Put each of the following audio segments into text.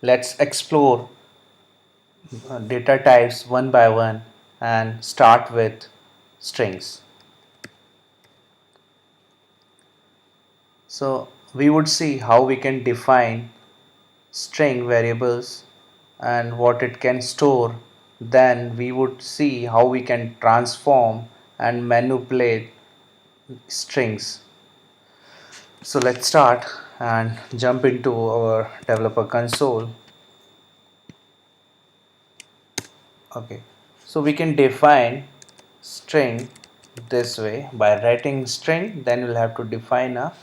Let's explore data types one by one and start with strings. So we would see how we can define string variables and what it can store. Then we would see how we can transform and manipulate strings. So let's start and jump into our developer console. Okay, so we can define string this way by writing string. Then we'll have to define a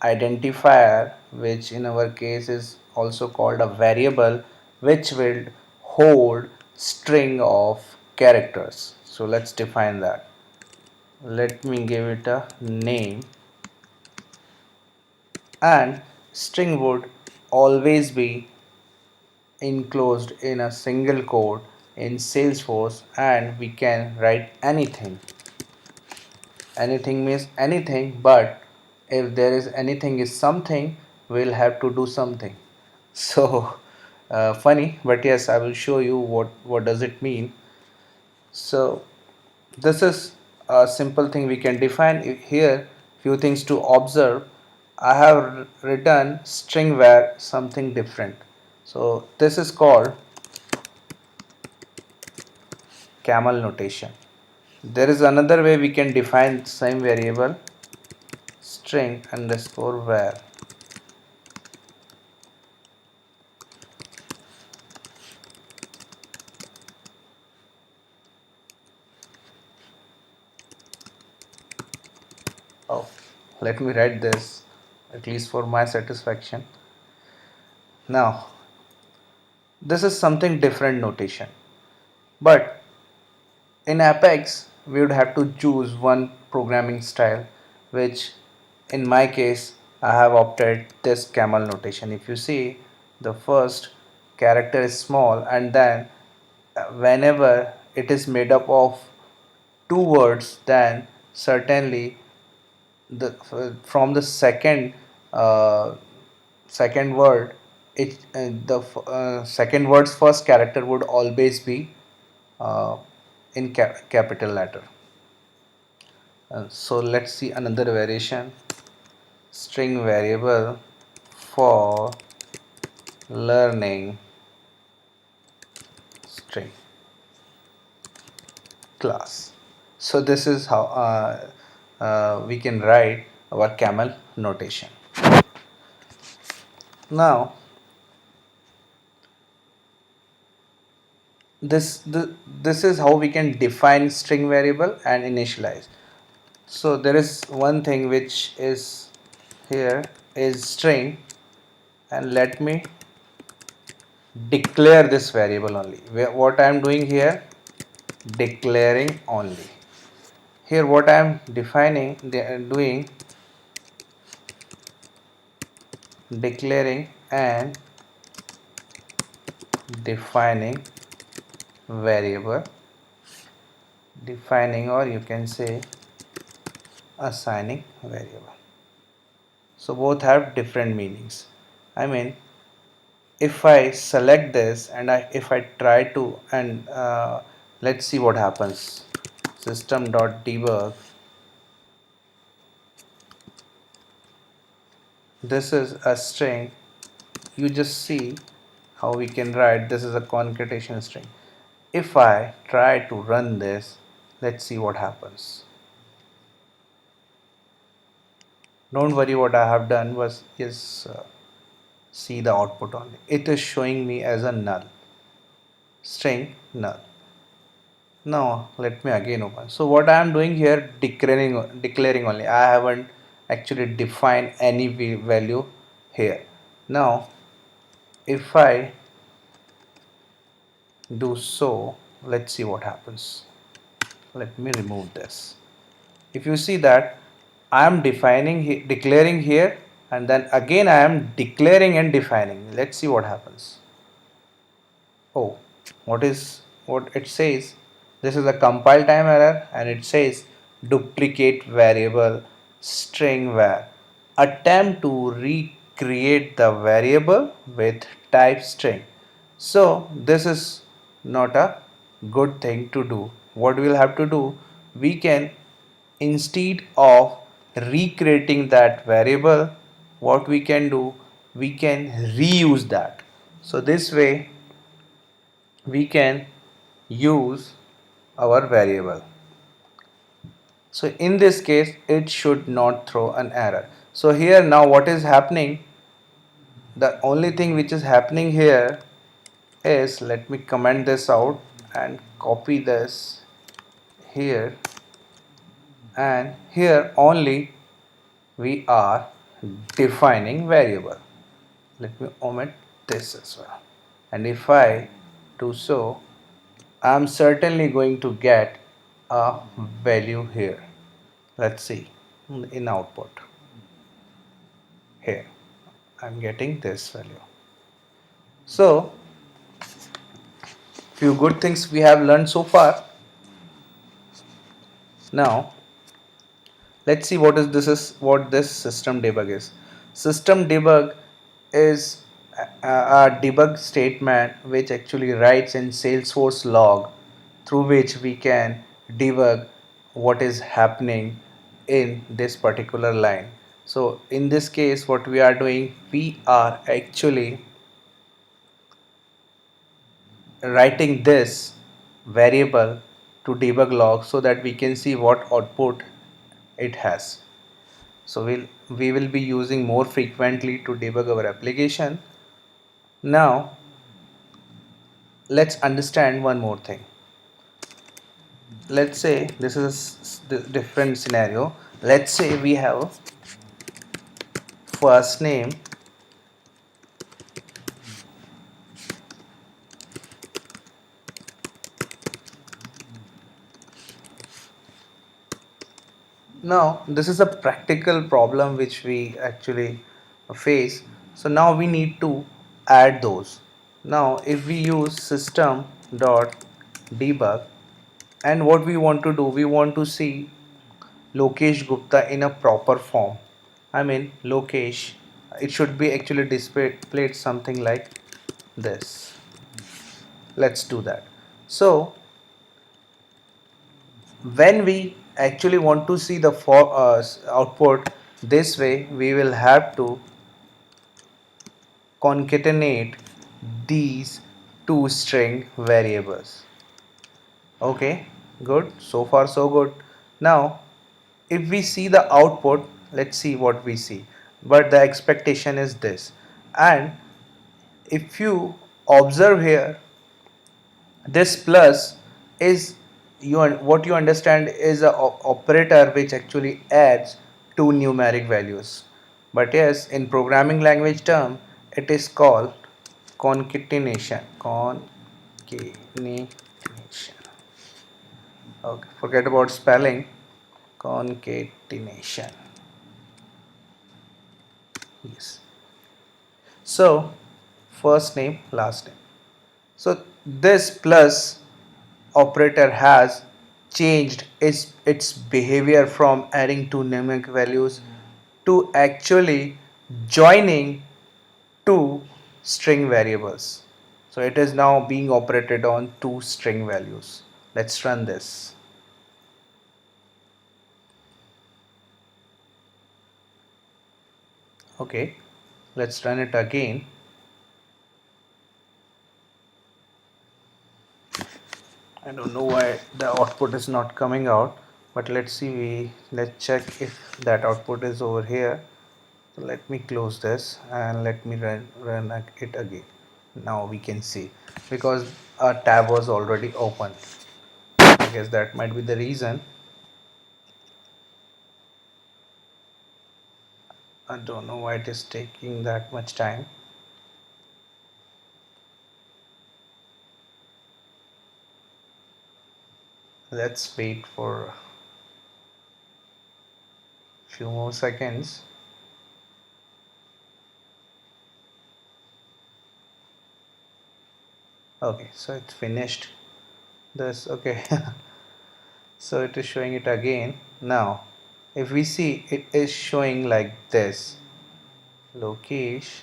identifier, which in our case is also called a variable, which will hold string of characters. So let's define that. Let me give it a name, and string would always be enclosed in a single code in Salesforce, and we can write anything. Anything means anything, but if there is anything is something, we'll have to do something. So funny, but yes, I will show you what does it mean. So this is a simple thing we can define here. Few things to observe. I have written string var something different. So this is called camel notation. There is another way we can define same variable, string underscore var. Oh, let me write this at least for my satisfaction. Now this is something different notation, but in Apex we would have to choose one programming style, which in my case I have opted this camel notation. If you see, the first character is small, and then whenever it is made up of two words, then certainly the from the uh, second word, it the second word's first character would always be uh, in capital letter. So let's see another variation, string variable for learning string class. So this is how we can write our camel notation. Now this is how we can define string variable and initialize. So there is one thing which is here is string, and let me declare this variable only. What I am doing here, declaring only. Here what I am defining, doing, declaring and defining variable, defining, or you can say assigning variable. So both have different meanings. I mean, if I select this and if I try to, and let's see what happens. System.debug. This is a string. You just see how we can write. This is a concatenation string. If I try to run this, let's see what happens. Don't worry, what I have done was is see the output only. It is showing me as a null, string null. Now let me again open. So what I am doing here, declaring only. I haven't actually defined any value here. Now if I do so, let's see what happens. Let me remove this. If you see that I am declaring here, and then again I am declaring and defining. Let's see what happens. Oh, what it says? This is a compile time error, and it says duplicate variable string var. Attempt to create the variable with type string. So this is not a good thing to do. What we'll have to do, we can, instead of recreating that variable, what we can do, we can reuse that. So this way we can use our variable. So in this case it should not throw an error. So here now what is happening, the only thing which is happening here is, let me comment this out and copy this here, and here only we are defining variable. Let me omit this as well, and if I do so, I am certainly going to get a value here. Let's see in output. Here I'm getting this value. So few good things we have learned so far. Now let's see what is what this system debug is. System debug is a debug statement which actually writes in Salesforce log, through which we can debug what is happening in this particular line. So in this case what we are doing, we are actually writing this variable to debug log so that we can see what output it has. So we will be using more frequently to debug our application. Now let's understand one more thing. Let's say this is a different scenario. Let's say we have first name, now this is a practical problem which we actually face. So now we need to add those. Now if we use system dot debug, and what we want to do, we want to see Lokesh Gupta in a proper form. I mean Lokesh, it should be actually displayed something like this. Let's do that. So when we actually want to see the output this way, we will have to concatenate these two string variables. Okay, good. So far so good. Now if we see the output, let's see what we see, but the expectation is this. And if you observe here, this plus is, what you understand is a operator which actually adds two numeric values. But yes, in programming language term it is called concatenation. Okay, forget about spelling. Concatenation. Yes. So first name, last name. So this plus operator has changed its behavior from adding two numeric values to actually joining two string variables. So it is now being operated on two string values. Let's run this. Okay, let's run it again. I don't know why the output is not coming out, but let's see, let's check if that output is over here. So let me close this and let me run it again. Now we can see, because our tab was already open. I guess that might be the reason. I don't know why it is taking that much time. Let's wait for a few more seconds. Okay, so it's finished this. Okay. So it is showing it again. Now if we see, it is showing like this. Lokesh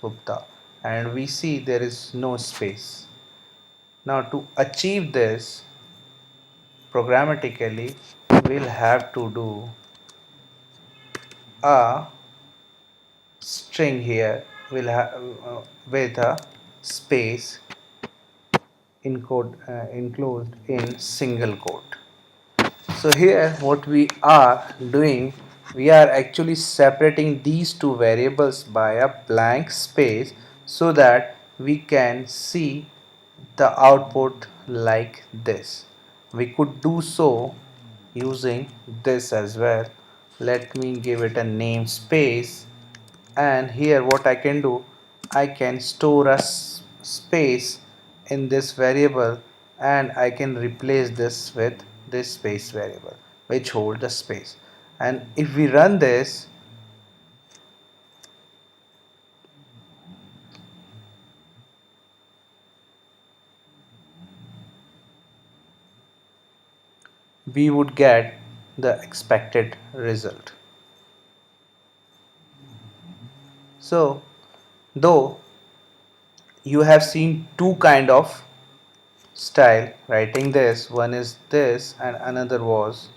Gupta, and we see there is no space. Now to achieve this programmatically, we'll have to do a string here will have with a space enclosed in single quote. So here what we are doing, we are actually separating these two variables by a blank space so that we can see the output like this. We could do so using this as well. Let me give it a namespace, and here what I can do, I can store a space in this variable, and I can replace this with this space variable which hold the space. And if we run this, we would get the expected result. So though you have seen two kind of style writing this, one is this and another was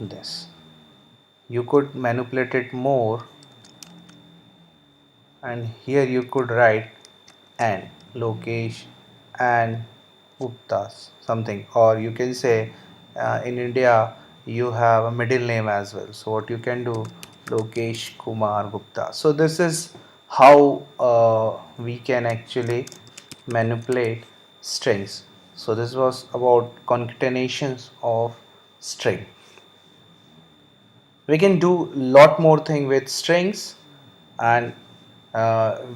this. You could manipulate it more, and here you could write and Lokesh and Guptas something, or you can say in India you have a middle name as well, so what you can do, Lokesh Kumar Gupta. So this is how we can actually manipulate strings. So this was about concatenations of string. We can do lot more thing with strings, and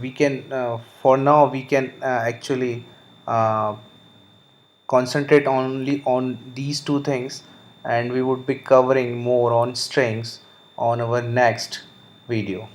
we can for now we can actually uh, concentrate only on these two things, and we would be covering more on strings on our next video.